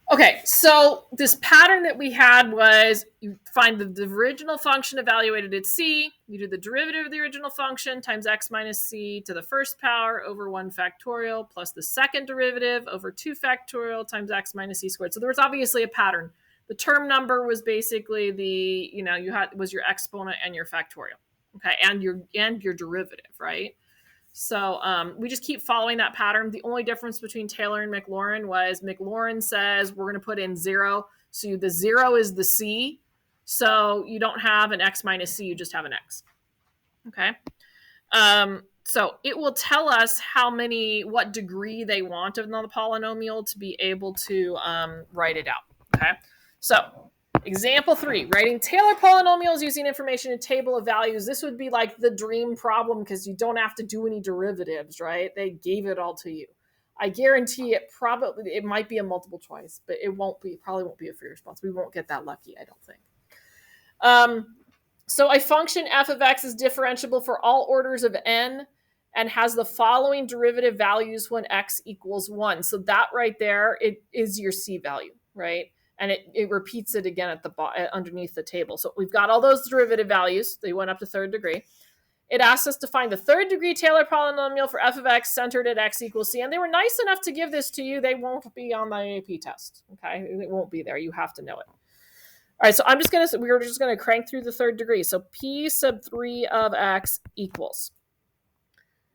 Okay, so this pattern that we had was you find the original function evaluated at c, you do the derivative of the original function times x minus c to the first power over 1 factorial plus the second derivative over 2 factorial times x minus c squared. So there was obviously a pattern. The term number was basically the, you had was your exponent and your factorial. Okay, and your derivative, right? So we just keep following that pattern. The only difference between Taylor and Maclaurin was Maclaurin says we're going to put in 0. So the 0 is the c. So you don't have an x minus c, you just have an x. Okay. So it will tell us what degree they want of the polynomial to be able to write it out. Okay. So example 3, writing Taylor polynomials using information in a table of values. This would be like the dream problem because you don't have to do any derivatives, right? They gave it all to you. I guarantee it might be a multiple choice, but probably won't be a free response. We won't get that lucky, I don't think. So a function f of x is differentiable for all orders of n and has the following derivative values when x equals 1. So that right there, it is your c value, right? And it repeats it again at underneath the table. So we've got all those derivative values. They went up to third degree. It asks us to find the third degree Taylor polynomial for f of x centered at x equals c. And they were nice enough to give this to you. They won't be on the AP test. Okay, it won't be there. You have to know it. All right, so we're just gonna crank through the third degree. So p sub 3 of x equals.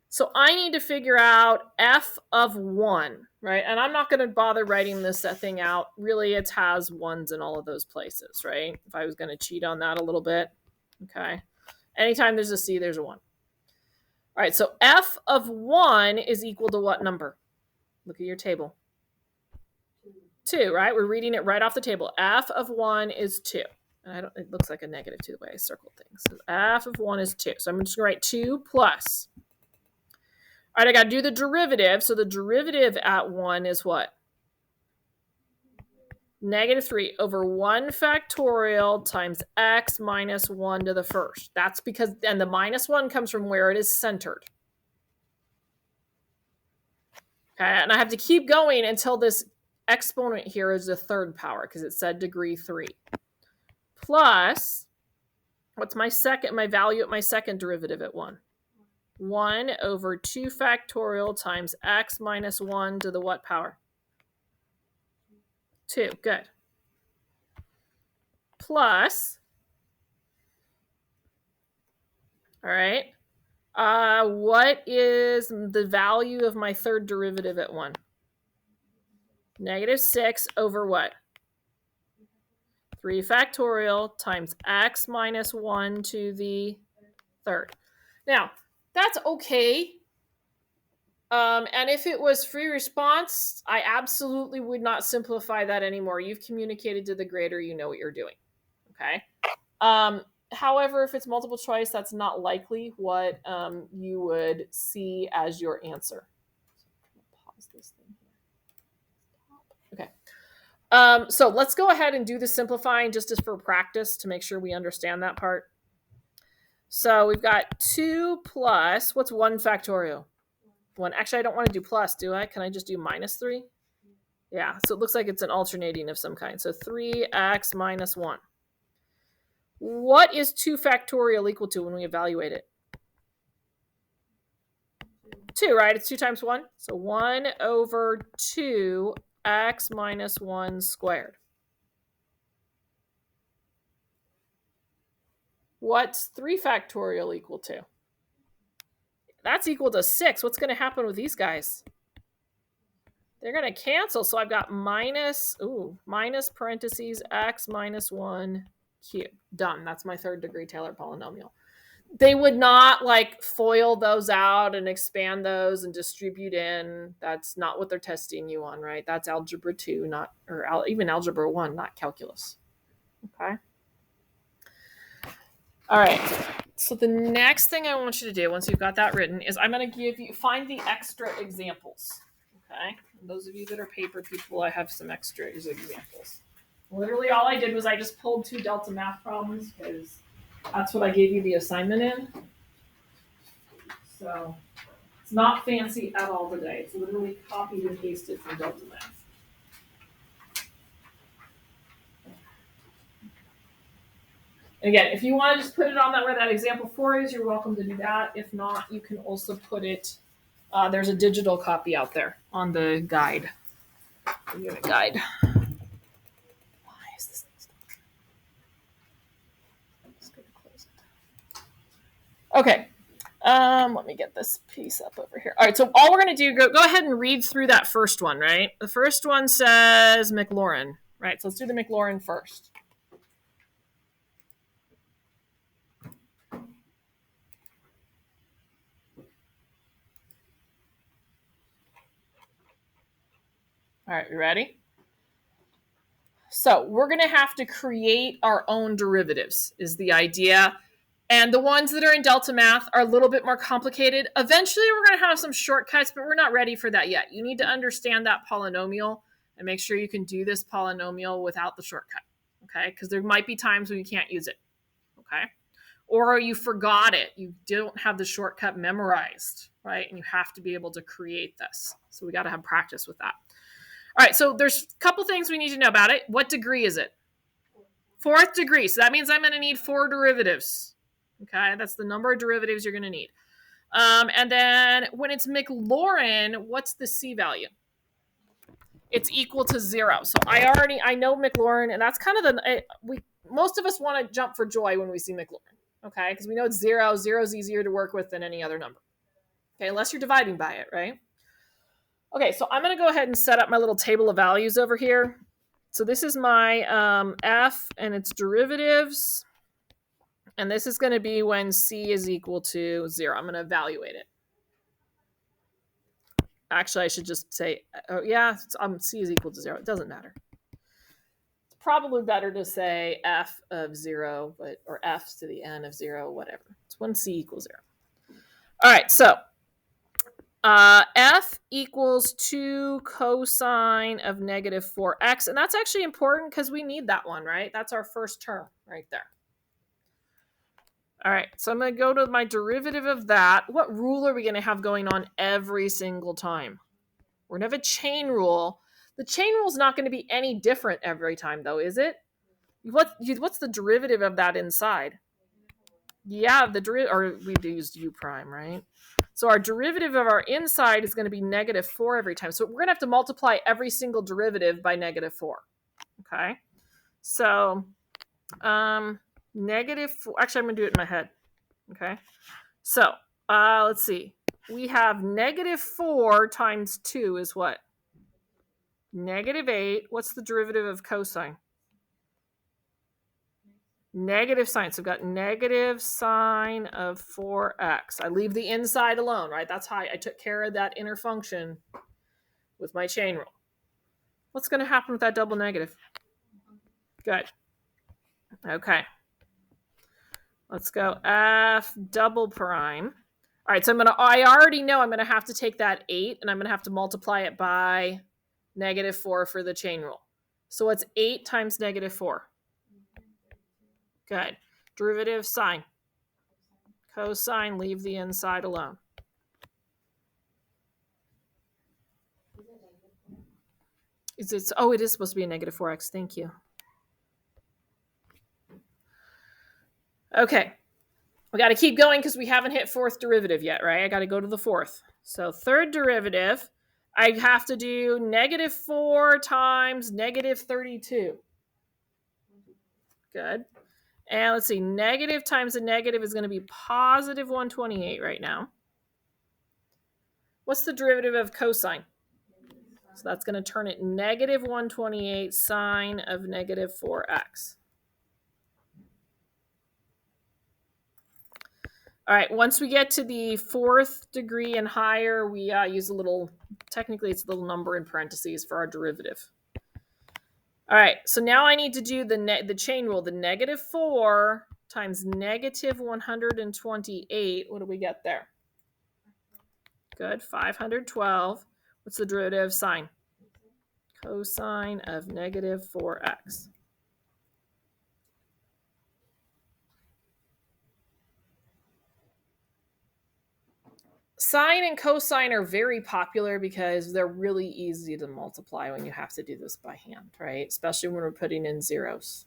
So I need to figure out f of 1, right? And I'm not going to bother writing this thing out. Really, it has 1s in all of those places, right? If I was going to cheat on that a little bit, okay? Anytime there's a c, there's a 1. All right, so f of 1 is equal to what number? Look at your table. 2, right? We're reading it right off the table. F of 1 is 2. It looks like a negative 2 the way I circled things. So f of 1 is 2. So I'm just going to write 2 plus. All right, I got to do the derivative. So the derivative at 1 is what? Negative 3 over 1 factorial times x minus 1 to the first. That's because, and the minus 1 comes from where it is centered. Okay, and I have to keep going until this exponent here is the third power because it said degree 3. Plus, what's my value at my second derivative at 1? 1 over 2 factorial times x minus 1 to the what power? 2. Good. Plus, all right, what is the value of my third derivative at 1? Negative 6 over what? 3 factorial times x minus 1 to the third. Now, that's okay. And if it was free response, I absolutely would not simplify that anymore. You've communicated to the grader, you know what you're doing. Okay. However, if it's multiple choice, that's not likely what you would see as your answer. Pause this thing here. Okay. So let's go ahead and do the simplifying just as for practice to make sure we understand that part. So we've got 2 plus, what's 1 factorial? 1. Actually, I don't want to do plus, do I? Can I just do minus 3? Yeah, so it looks like it's an alternating of some kind. So 3x minus 1. What is 2 factorial equal to when we evaluate it? 2, right? It's 2 times 1. So 1 over 2x minus 1 squared. What's 3 factorial equal to? That's equal to 6. What's going to happen with these guys? They're going to cancel. So I've got minus parentheses x minus 1 cubed. Done. That's my third degree Taylor polynomial. They would not like FOIL those out and expand those and distribute in. That's not what they're testing you on, right? That's algebra 2, even algebra 1, not calculus. Okay. All right. So the next thing I want you to do once you've got that written is I'm going to find the extra examples. Okay. And those of you that are paper people, I have some extra examples. Literally all I did was I just pulled 2 Delta math problems because that's what I gave you the assignment in. So it's not fancy at all today. It's literally copied and pasted from Delta Math. And again, if you want to just put it on that where that example 4 is, you're welcome to do that. If not, you can also put it, there's a digital copy out there on the guide. The unit guide. Why is this thing still? I'm just going to close it. Okay. Let me get this piece up over here. All right, so all we're going to do, go ahead and read through that first one, right? The first one says Maclaurin, right? So let's do the Maclaurin first. All right, you ready? So we're going to have to create our own derivatives is the idea. And the ones that are in Delta Math are a little bit more complicated. Eventually, we're going to have some shortcuts, but we're not ready for that yet. You need to understand that polynomial and make sure you can do this polynomial without the shortcut, okay? Because there might be times when you can't use it, okay? Or you forgot it. You don't have the shortcut memorized, right? And you have to be able to create this. So we got to have practice with that. All right, so there's a couple things we need to know about it. What degree is it? 4th degree. So that means I'm going to need 4 derivatives. Okay, that's the number of derivatives you're going to need. And then when it's Maclaurin, what's the C value? It's equal to 0. So I know Maclaurin, and that's kind of most of us want to jump for joy when we see Maclaurin, okay? Because we know it's 0. 0 is easier to work with than any other number, okay? Unless you're dividing by it, right? Okay, so I'm going to go ahead and set up my little table of values over here. So this is my f and its derivatives. And this is going to be when c is equal to 0. I'm going to evaluate it. Actually, I should just say, c is equal to 0. It doesn't matter. It's probably better to say f of 0, or f to the n of 0, whatever. It's when c equals 0. All right, so f equals 2 cosine of negative 4x. And that's actually important because we need that one, right? That's our first term right there. All right, so I'm going to go to my derivative of that. What rule are we going to have going on every single time? We're going to have a chain rule. The chain rule is not going to be any different every time, though, is it? What's the derivative of that inside? Yeah, we used u prime, right? So our derivative of our inside is going to be negative 4 every time. So we're going to have to multiply every single derivative by negative 4. Okay, so negative 4. Actually, I'm going to do it in my head. Okay, so let's see. We have negative 4 times 2 is what? Negative 8. What's the derivative of cosine? Negative sine. So we've got negative sine of 4x. I leave the inside alone, right? That's how I took care of that inner function with my chain rule. What's going to happen with that double negative? Good. Okay. Let's go f double prime. All right, so I already know I'm going to have to take that 8 and I'm going to have to multiply it by negative 4 for the chain rule. So what's 8 times negative 4? Good. Derivative sine. Cosine, leave the inside alone. It is supposed to be a negative 4x. Thank you. Okay. We got to keep going because we haven't hit 4th derivative yet, right? I got to go to the 4th. So 3rd derivative, I have to do negative 4 times negative 32. Good. And let's see, negative times a negative is going to be positive 128 right now. What's the derivative of cosine? So that's going to turn it negative 128 sine of negative 4x. All right, once we get to the 4th degree and higher, we use technically it's a little number in parentheses for our derivative. All right, so now I need to do the chain rule. The negative 4 times negative 128. What do we get there? Good, 512. What's the derivative of sine? Cosine of negative 4x. Sine and cosine are very popular because they're really easy to multiply when you have to do this by hand, right? Especially when we're putting in zeros.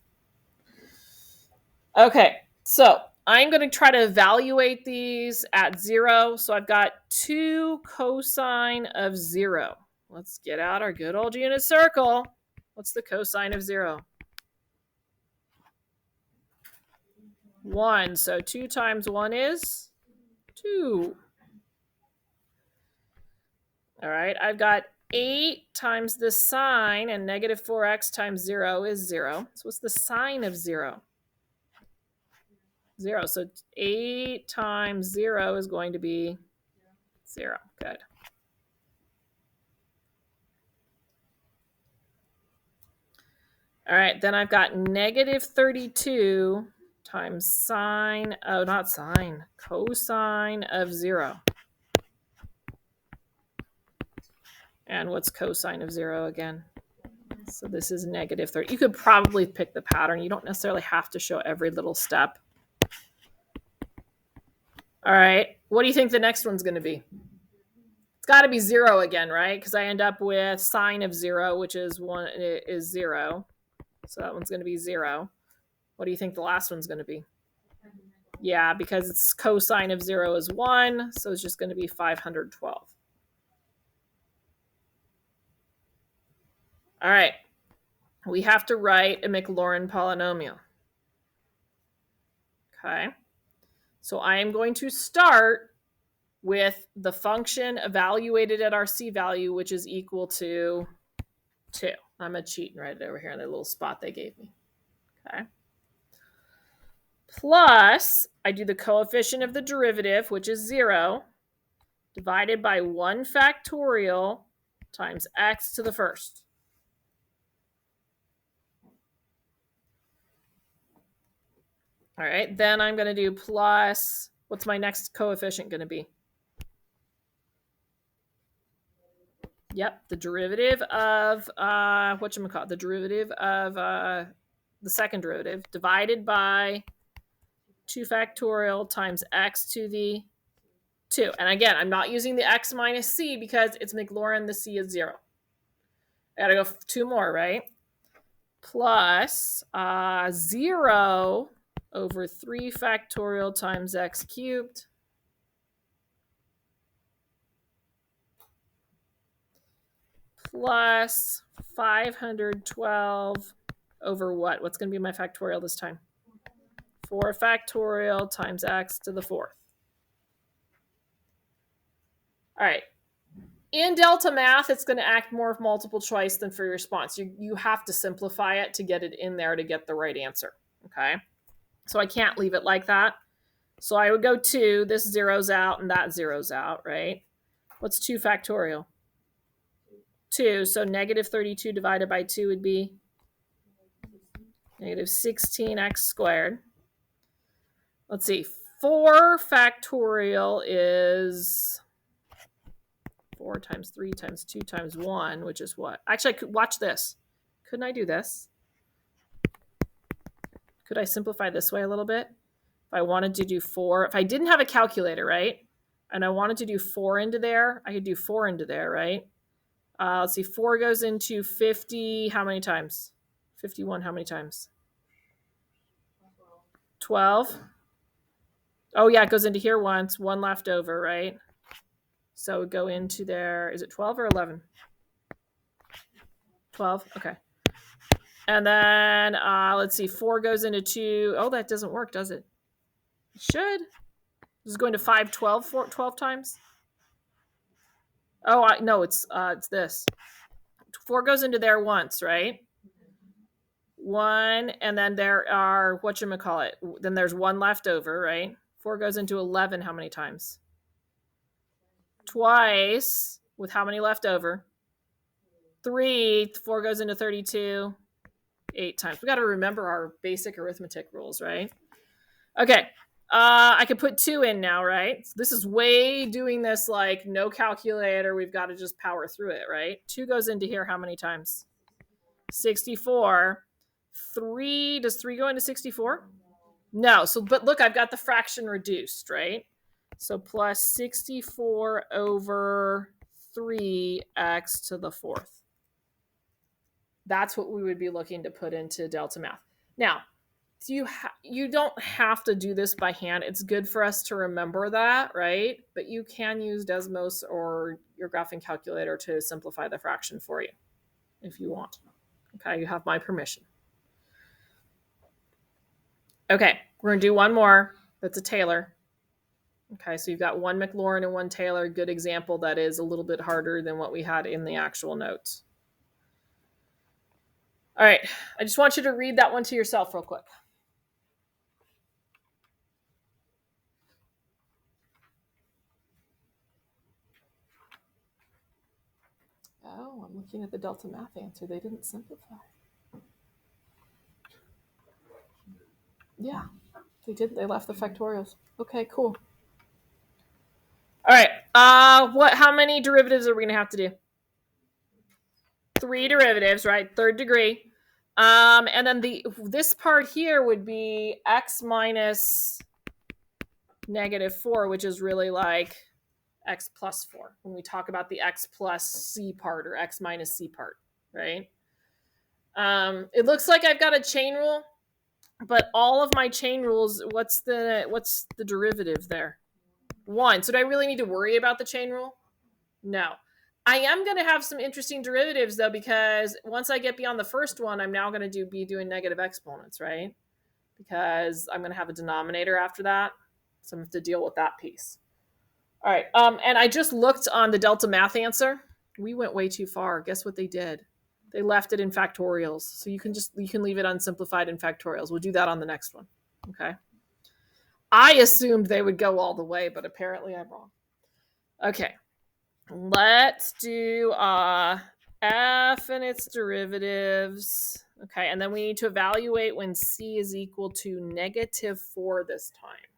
Okay, so I'm going to try to evaluate these at 0. So I've got 2 cosine of 0. Let's get out our good old unit circle. What's the cosine of 0? 1. So 2 times 1 is 2. All right, I've got 8 times the sine, and negative 4x times 0 is 0. So what's the sine of 0? 0. So 8 times 0 is going to be 0. Good. All right, then I've got negative 32 times sine, not sine, cosine of 0. And what's cosine of 0 again? So this is negative 30. You could probably pick the pattern. You don't necessarily have to show every little step. All right, what do you think the next one's going to be? It's got to be 0 again, right? Because I end up with sine of 0, which is 0. So that one's going to be 0. What do you think the last one's going to be? Yeah, because it's cosine of 0 is 1, so it's just going to be 512. All right, we have to write a Maclaurin polynomial. Okay, so I am going to start with the function evaluated at our C value, which is equal to 2. I'm going to cheat and write it over here in the little spot they gave me. Okay. Plus, I do the coefficient of the derivative, which is 0, divided by 1 factorial times x to the first. All right, then I'm going to do plus, what's my next coefficient going to be? Yep, the derivative of, the derivative of the second derivative divided by 2 factorial times x to the 2. And again, I'm not using the x minus c because it's Maclaurin, the c is 0. I got to go 2 more, right? Plus 0 over 3 factorial times x cubed plus 512 over what? What's going to be my factorial this time? 4 factorial times x to the 4th. All right. In Delta Math, it's going to act more of multiple choice than for your response. You have to simplify it to get it in there to get the right answer. Okay. So I can't leave it like that. So I would go 2. This zeroes out and that zeroes out, right? What's 2 factorial? 2. So negative 32 divided by 2 would be negative 16x squared. Let's see. 4 factorial is 4 times 3 times 2 times 1, which is what? Actually, I could watch this. Couldn't I do this? Could I simplify this way a little bit? If I wanted to do 4, if I didn't have a calculator, right? And I wanted to do 4 into there, I could do 4 into there, right? Let's see, 4 goes into 50, how many times? 51, how many times? 12. Oh, yeah, it goes into here once, 1 left over, right? So it would go into there, is it 12 or 11? 12, okay. And then, let's see, 4 goes into 2. Oh, that doesn't work, does it? It should. This is going to 5, 12, 12 times? Oh, no, it's this. 4 goes into there once, right? 1, and then there are, whatchamacallit, then there's 1 left over, right? 4 goes into 11 how many times? Twice, with how many left over? 3. 4 goes into 32 8 times. We got to remember our basic arithmetic rules, right? Okay. I could put 2 in now, right? This is way doing this like no calculator. We've got to just power through it, right? 2 goes into here how many times? 64. 3, does 3 go into 64? No. So, but look, I've got the fraction reduced, right? So plus 64 over 3x to the 4th. That's what we would be looking to put into Delta Math. Now, you don't have to do this by hand. It's good for us to remember that, right? But you can use Desmos or your graphing calculator to simplify the fraction for you if you want. Okay, you have my permission. Okay, we're gonna do one more. That's a Taylor. Okay, so you've got one Maclaurin and one Taylor. Good example that is a little bit harder than what we had in the actual notes. All right, I just want you to read that one to yourself real quick. Oh, I'm looking at the delta math answer. They didn't simplify. Yeah, they did. They left the factorials. Okay, cool. All right. How many derivatives are we gonna have to do? 3 derivatives, right? Third degree. And then this part here would be x minus -4, which is really like x plus 4 when we talk about the x plus c part or x minus c part, right? It looks like I've got a chain rule, but all of my chain rules, what's the derivative there? 1. So do I really need to worry about the chain rule? No. I am going to have some interesting derivatives though, because once I get beyond the first one, I'm now going to be doing negative exponents, right? Because I'm going to have a denominator after that. So I'm going to have to deal with that piece. All right. And I just looked on the delta math answer. We went way too far. Guess what they did? They left it in factorials. So you can leave it unsimplified in factorials. We'll do that on the next one. Okay. I assumed they would go all the way, but apparently I'm wrong. Okay. Let's do f and its derivatives. Okay, and then we need to evaluate when c is equal to -4 this time.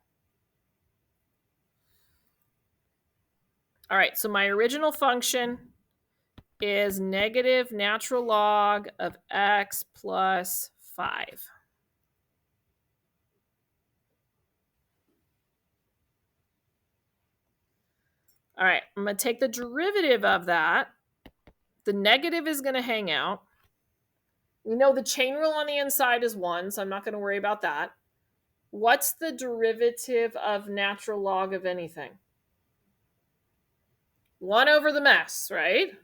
All right, so my original function is negative natural log of x plus 5. All right, I'm going to take the derivative of that. The negative is going to hang out. We know the chain rule on the inside is 1, so I'm not going to worry about that. What's the derivative of natural log of anything? 1 over the mess, right?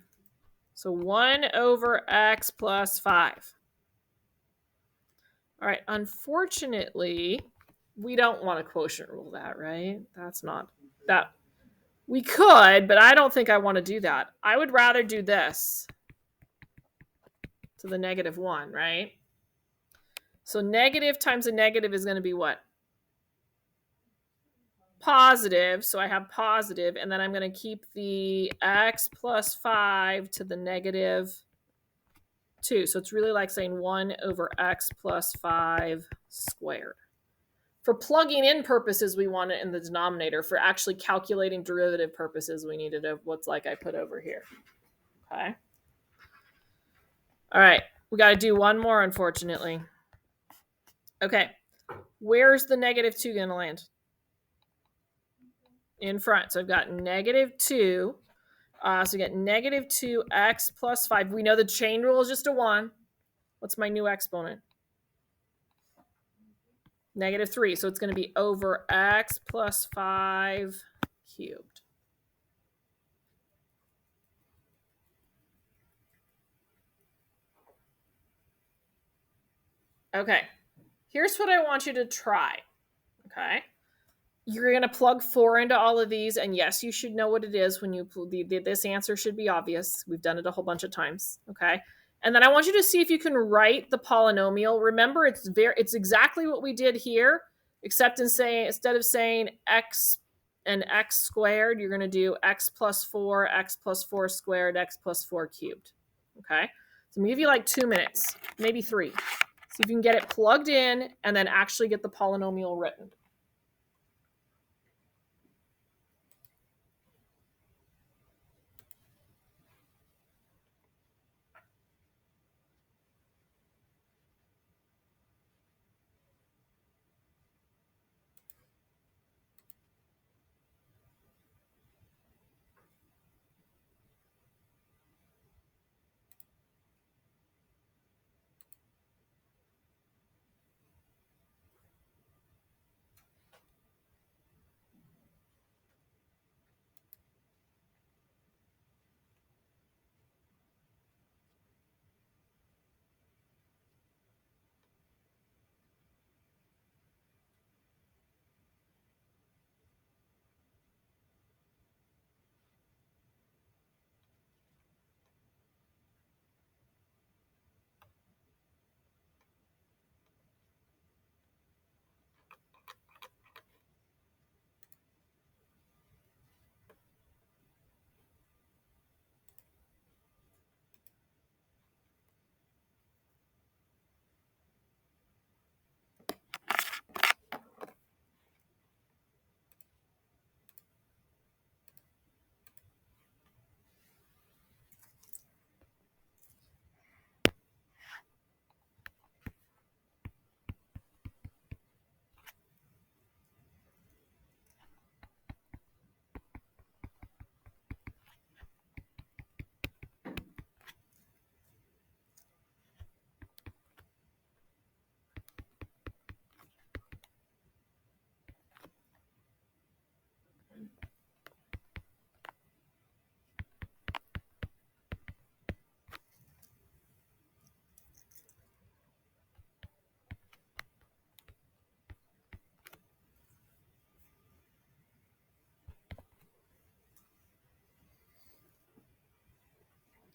So 1 over x plus 5. All right, unfortunately, we don't want to quotient rule that, right? That's not that. We could, but I don't think I want to do that. I would rather do this to the -1, right? So negative times a negative is going to be what? Positive. So I have positive, and then I'm going to keep the x plus 5 to the -2. So it's really like saying 1 over x plus 5 squared. For plugging in purposes, we want it in the denominator. For actually calculating derivative purposes, we need it of what's like I put over here. Okay. All right. We got to do one more, unfortunately. Okay. Where's the -2 going to land? In front. So I've got -2. So we get -2x plus 5. We know the chain rule is just a 1. What's my new exponent? -3. So it's going to be over x plus 5 cubed. Okay. Here's what I want you to try. Okay. You're going to plug 4 into all of these. And yes, you should know what it is when you this answer should be obvious. We've done it a whole bunch of times. Okay. And then I want you to see if you can write the polynomial. Remember, it's exactly what we did here, except instead of saying x and x squared, you're going to do x plus 4 squared, x plus 4 cubed. Okay. So I'm going to give you like 2 minutes, maybe 3. See if you can get it plugged in and then actually get the polynomial written.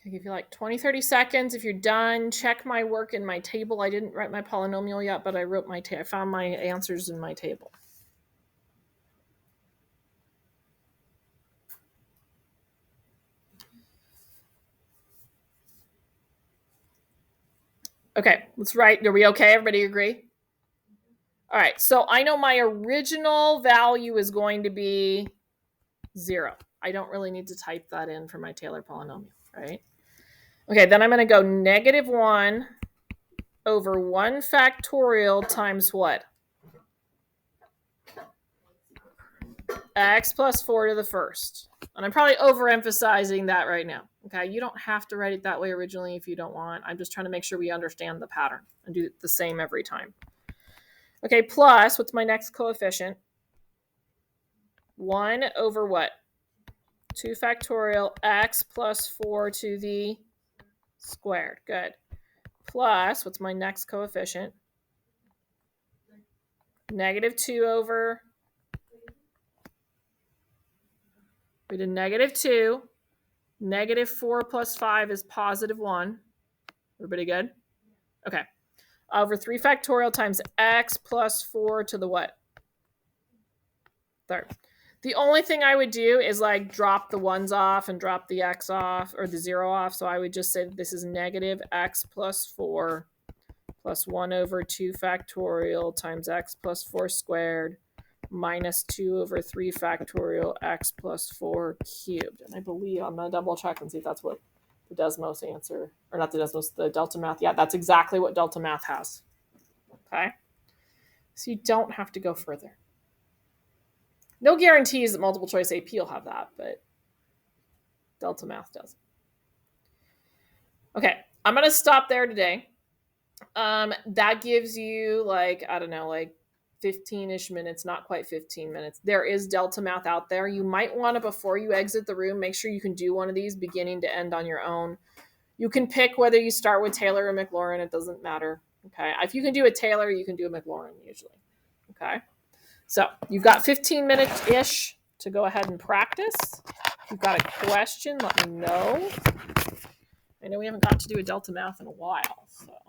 I'll give you like 20, 30 seconds. If you're done, check my work in my table. I didn't write my polynomial yet, but I wrote I found my answers in my table. Okay, let's write. Are we okay? Everybody agree? All right, so I know my original value is going to be 0. I don't really need to type that in for my Taylor polynomial, right? Okay, then I'm going to go -1 over 1 factorial times what? X plus 4 to the first. And I'm probably overemphasizing that right now. Okay, you don't have to write it that way originally if you don't want. I'm just trying to make sure we understand the pattern and do it the same every time. Okay, plus, what's my next coefficient? 1 over what? 2 factorial x plus 4 to the squared. Good. Plus, what's my next coefficient? -2 over, we did -2. -4 plus 5 is +1. Everybody good? Okay. Over 3 factorial times x plus 4 to the what? Third. The only thing I would do is like drop the 1s off and drop the x off, or the 0 off. So I would just say that this is -x plus 4 plus 1 over 2 factorial times x plus 4 squared minus 2 over 3 factorial x plus 4 cubed. And I believe, I'm going to double check and see if that's what the Desmos answer, or not the Desmos, the Delta Math. Yeah, that's exactly what Delta Math has. Okay. So you don't have to go further. No guarantees that multiple choice AP will have that, but Delta Math does. Okay, I'm going to stop there today. That gives you like, I don't know, like 15-ish minutes, not quite 15 minutes. There is Delta Math out there. You might want to, before you exit the room, make sure you can do one of these beginning to end on your own. You can pick whether you start with Taylor or Maclaurin. It doesn't matter. Okay. If you can do a Taylor, you can do a Maclaurin usually. Okay. So you've got 15 minutes-ish to go ahead and practice. If you've got a question, let me know. I know we haven't got to do a Delta Math in a while, so.